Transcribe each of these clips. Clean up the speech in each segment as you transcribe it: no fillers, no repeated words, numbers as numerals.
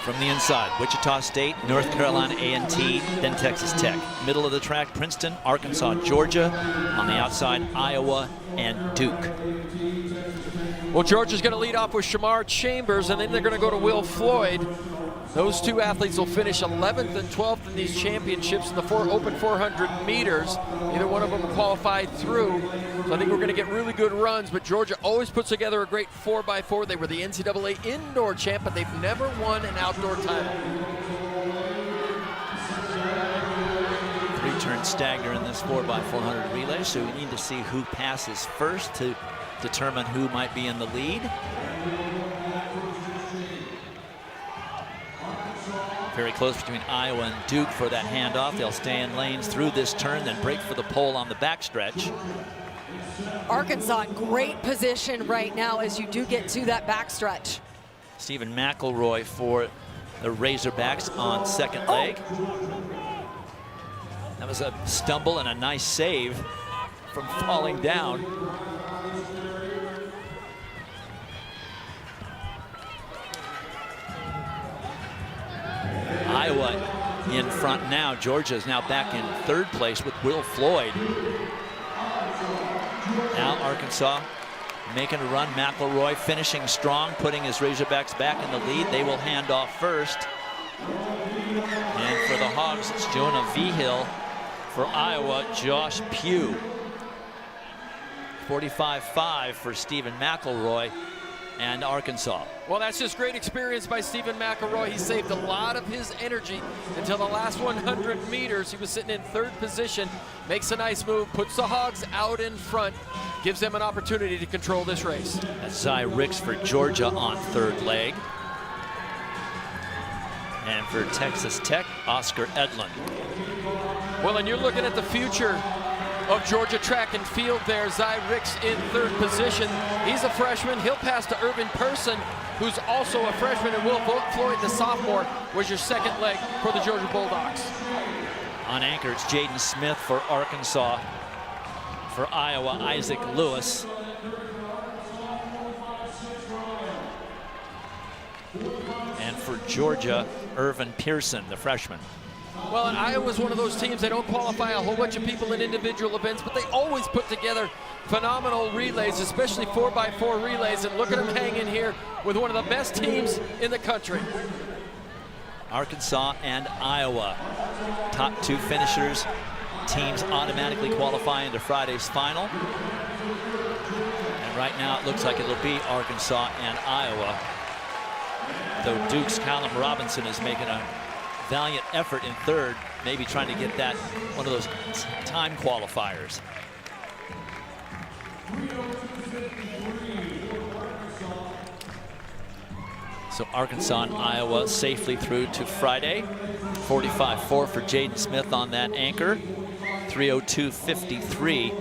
From the inside, Wichita State, North Carolina A&T, then Texas Tech. Middle of the track, Princeton, Arkansas, Georgia. On the outside, Iowa and Duke. Well, Georgia's going to lead off with Shamar Chambers, and then they're going to go to Will Floyd. Those two athletes will finish 11th and 12th in these championships in the open 400 meters. Neither one of them qualified through. So I think we're going to get really good runs, but Georgia always puts together a great 4x4. They were the NCAA indoor champ, but they've never won an outdoor title. Three-turn stagger in this 4x400 relay, so we need to see who passes first to determine who might be in the lead. Very close between Iowa and Duke for that handoff. They'll stay in lanes through this turn, then break for the pole on the backstretch. Arkansas in great position right now as you do get to that backstretch. Stephen McElroy for the Razorbacks on second leg. That was a stumble and a nice save from falling down. Iowa in front now. Georgia is now back in third place with Will Floyd. Now Arkansas making a run. McElroy finishing strong, putting his Razorbacks back in the lead. They will hand off first. And for the Hogs, it's Jonah Vigil. For Iowa, Josh Pugh. 45-5 for Stephen McElroy and Arkansas. Well, that's just great experience by Stephen McElroy. He saved a lot of his energy until the last 100 meters. He was sitting in third position, makes a nice move, puts the Hogs out in front, gives them an opportunity to control this race. That's Zy Ricks for Georgia on third leg. And for Texas Tech, Oscar Edlund. Well, and you're looking at the future of Georgia track and field there. Zy Ricks in third position. He's a freshman. He'll pass to Irvin Person, who's also a freshman, and Will Floyd, the sophomore, was your second leg for the Georgia Bulldogs. On anchor, it's Jaden Smith for Arkansas. For Iowa, Isaac Lewis. And for Georgia, Irvin Pearson, the freshman. Well, and Iowa's one of those teams, they don't qualify a whole bunch of people in individual events, but they always put together phenomenal relays, especially 4x4 relays, and look at them hanging here with one of the best teams in the country. Arkansas and Iowa, top two finishers, teams automatically qualify into Friday's final. And right now it looks like it'll be Arkansas and Iowa, though Duke's Callum Robinson is making a valiant effort in third, maybe trying to get that one of those time qualifiers. So Arkansas and Iowa safely through to Friday. 45-4 for Jaden Smith on that anchor. 3:02.53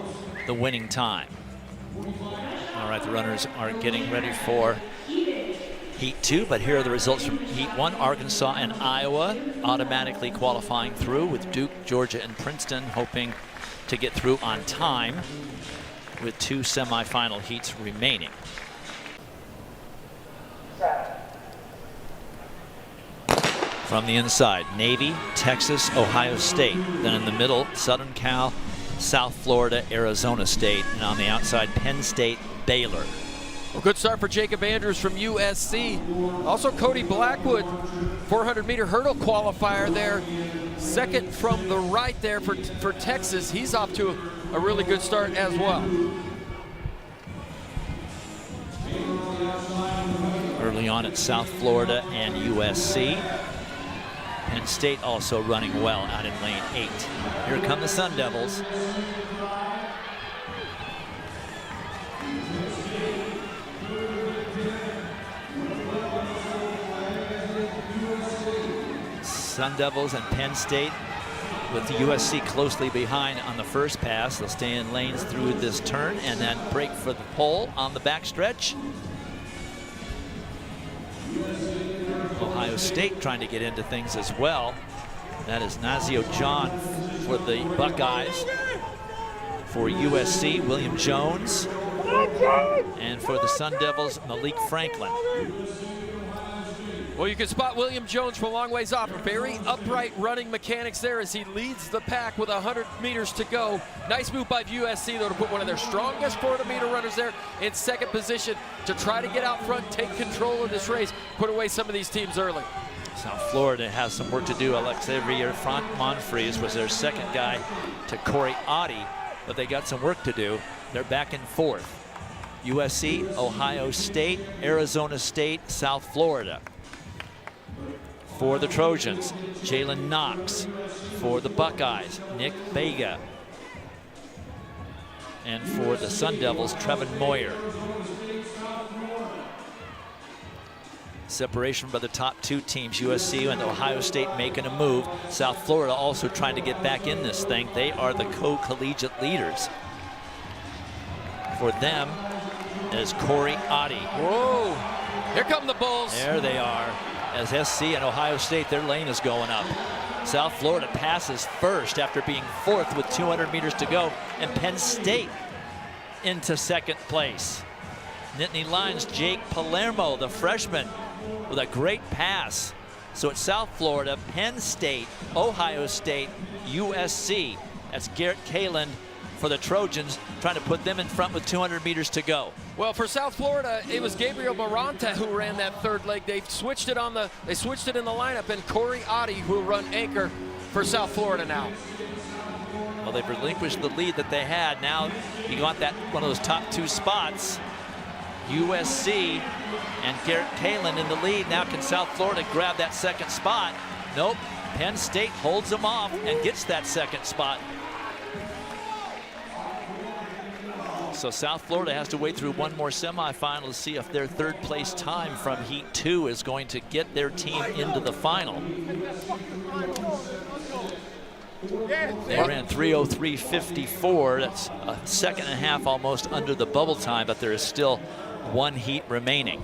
the winning time. All right, the runners are getting ready for Heat 2, but here are the results from Heat 1. Arkansas and Iowa automatically qualifying through, with Duke, Georgia, and Princeton hoping to get through on time, with two semifinal heats remaining. From the inside, Navy, Texas, Ohio State. Then in the middle, Southern Cal, South Florida, Arizona State. And on the outside, Penn State, Baylor. Well, good start for Jacob Andrews from USC. Also Cody Blackwood, 400-meter hurdle qualifier there. Second from the right there for Texas. He's off to a really good start as well. Early on at South Florida and USC. Penn State also running well out in lane 8. Here come the Sun Devils. Sun Devils and Penn State with the USC closely behind on the first pass. They'll stay in lanes through this turn and then break for the pole on the backstretch. Ohio State trying to get into things as well. That is Nazio John for the Buckeyes. For USC, William Jones And for the Sun Devils, Malik Franklin. Well, you can spot William Jones from a long ways off. Very upright running mechanics there as he leads the pack with 100 meters to go. Nice move by USC, though, to put one of their strongest 400-meter runners there in second position to try to get out front, take control of this race, put away some of these teams early. South Florida has some work to do. Xavier Monfries was their second guy to Corey Oddie, but they got some work to do. They're back in fourth. USC, Ohio State, Arizona State, South Florida. For the Trojans, Jalen Knox. For the Buckeyes, Nick Vega. And for the Sun Devils, Trevin Moyer. Separation by the top two teams, USC and Ohio State making a move. South Florida also trying to get back in this thing. They are the co-collegiate leaders. For them is Corey Oddie. Whoa, here come the Bulls. There they are. As SC and Ohio State, their lane is going up. South Florida passes first after being fourth with 200 meters to go, and Penn State into second place. Nittany Lions, Jake Palermo, the freshman, with a great pass. So it's South Florida, Penn State, Ohio State, USC. That's Garrett Kaland for the Trojans, trying to put them in front with 200 meters to go. Well, for South Florida, it was Gabriel Maranta who ran that third leg. They switched it in the lineup, and Corey Oddie who will run anchor for South Florida now. Well, they've relinquished the lead that they had. Now you got that one of those top two spots. USC and Garrett Kaland in the lead. Now can South Florida grab that second spot? Nope. Penn State holds them off and gets that second spot. So South Florida has to wait through one more semifinal to see if their third place time from Heat 2 is going to get their team into the final. They ran 3:03.54. That's a second and a half almost under the bubble time, but there is still one heat remaining.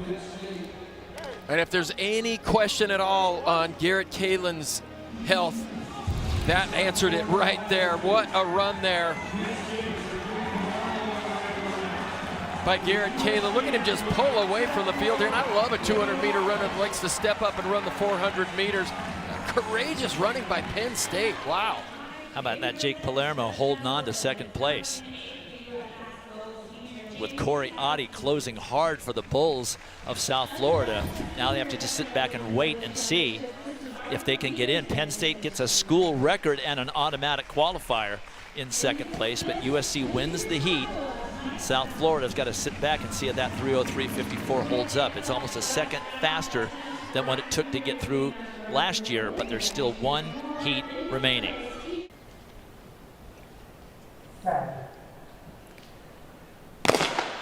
And if there's any question at all on Garrett Kaland's health, that answered it right there. What a run there by Garrett Kaland. Look at him just pull away from the field here. And I love a 200-meter runner that likes to step up and run the 400 meters. Courageous running by Penn State. Wow. How about that Jake Palermo holding on to second place? With Corey Oddie closing hard for the Bulls of South Florida. Now they have to just sit back and wait and see if they can get in. Penn State gets a school record and an automatic qualifier in second place, but USC wins the heat. South Florida's got to sit back and see if that 3:03.54 holds up. It's almost a second faster than what it took to get through last year, but there's still one heat remaining.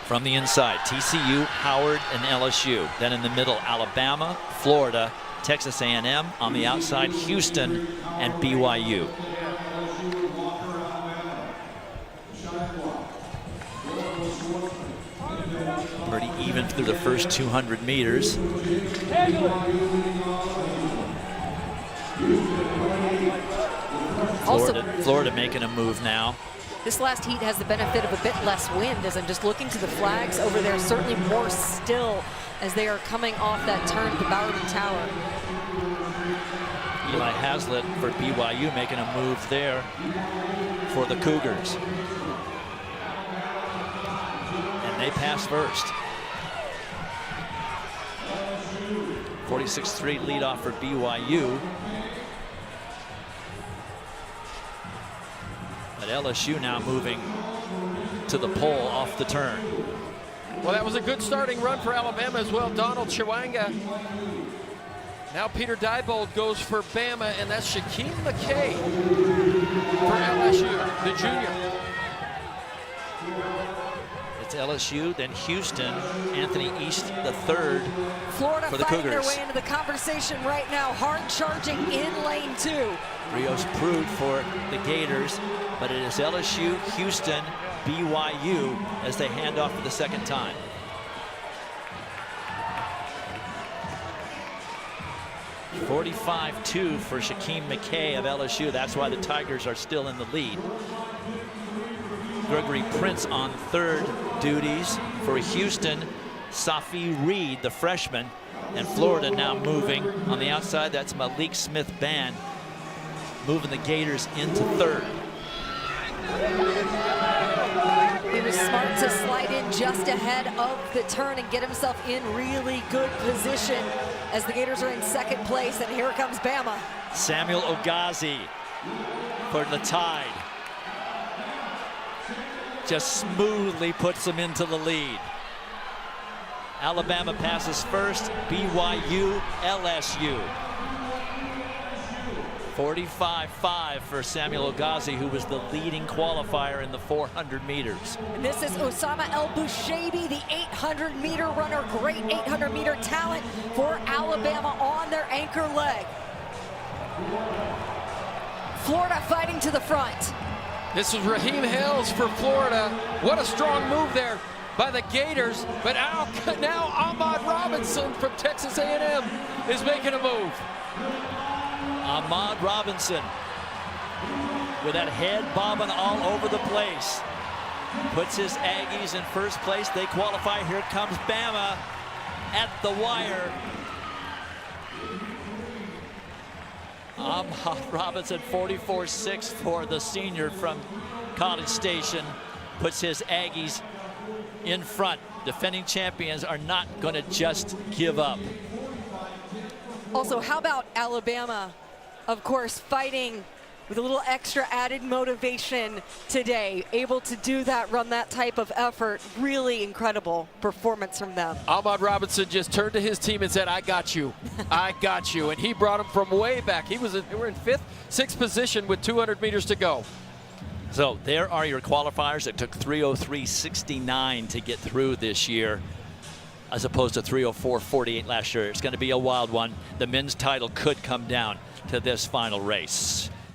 From the inside, TCU, Howard, and LSU. Then in the middle, Alabama, Florida, Texas A&M. On the outside, Houston and BYU. Pretty even through the first 200 meters. Florida making a move now. This last heat has the benefit of a bit less wind as I'm just looking to the flags over there. Certainly more still as they are coming off that turn to Bowerman Tower. Eli Haslett for BYU making a move there for the Cougars. And they pass first. 46-3 leadoff for BYU. But LSU now moving to the pole off the turn. Well, that was a good starting run for Alabama as well. Donald Chawanga. Now Peter Diebold goes for Bama, and that's Shaquem McKay for LSU, the junior. It's LSU, then Houston, Anthony East the third Florida for the fighting Cougars. their way into the conversation right now, hard charging in lane 2. Rios Prude for the Gators, but it is LSU, Houston, BYU as they hand off for the second time. .45-2 for Shaquem McKay of LSU. That's why the Tigers are still in the lead. Gregory Prince on third duties. For Houston, Safi Reed, the freshman. And Florida now moving on the outside. That's Malik Smith-Ban moving the Gators into third. He was smart to slide in just ahead of the turn and get himself in really good position as the Gators are in second place. And here comes Bama. Samuel Ogazi for the Tide. Just smoothly puts them into the lead. Alabama passes first, BYU, LSU. 45-5 for Samuel Ogazi, who was the leading qualifier in the 400 meters. And this is Osama El Bushaibi, the 800-meter runner. Great 800-meter talent for Alabama on their anchor leg. Florida fighting to the front. This is Raheem Hales for Florida. What a strong move there by the Gators. But now Ahmad Robinson from Texas A&M is making a move. Ahmad Robinson with that head bobbing all over the place. Puts his Aggies in first place. They qualify. Here comes Bama at the wire. Ahmad Robinson, 44-6 for the senior from College Station, puts his Aggies in front. Defending champions are not going to just give up. Also, how about Alabama, of course, fighting with a little extra added motivation today, able to do that, run that type of effort. Really incredible performance from them. Ahmad Robinson just turned to his team and said, I got you, I got you. And he brought him from way back. They were in sixth position with 200 meters to go. So there are your qualifiers. It took 3:03.69 to get through this year, as opposed to 3:04.48 last year. It's going to be a wild one. The men's title could come down to this final race.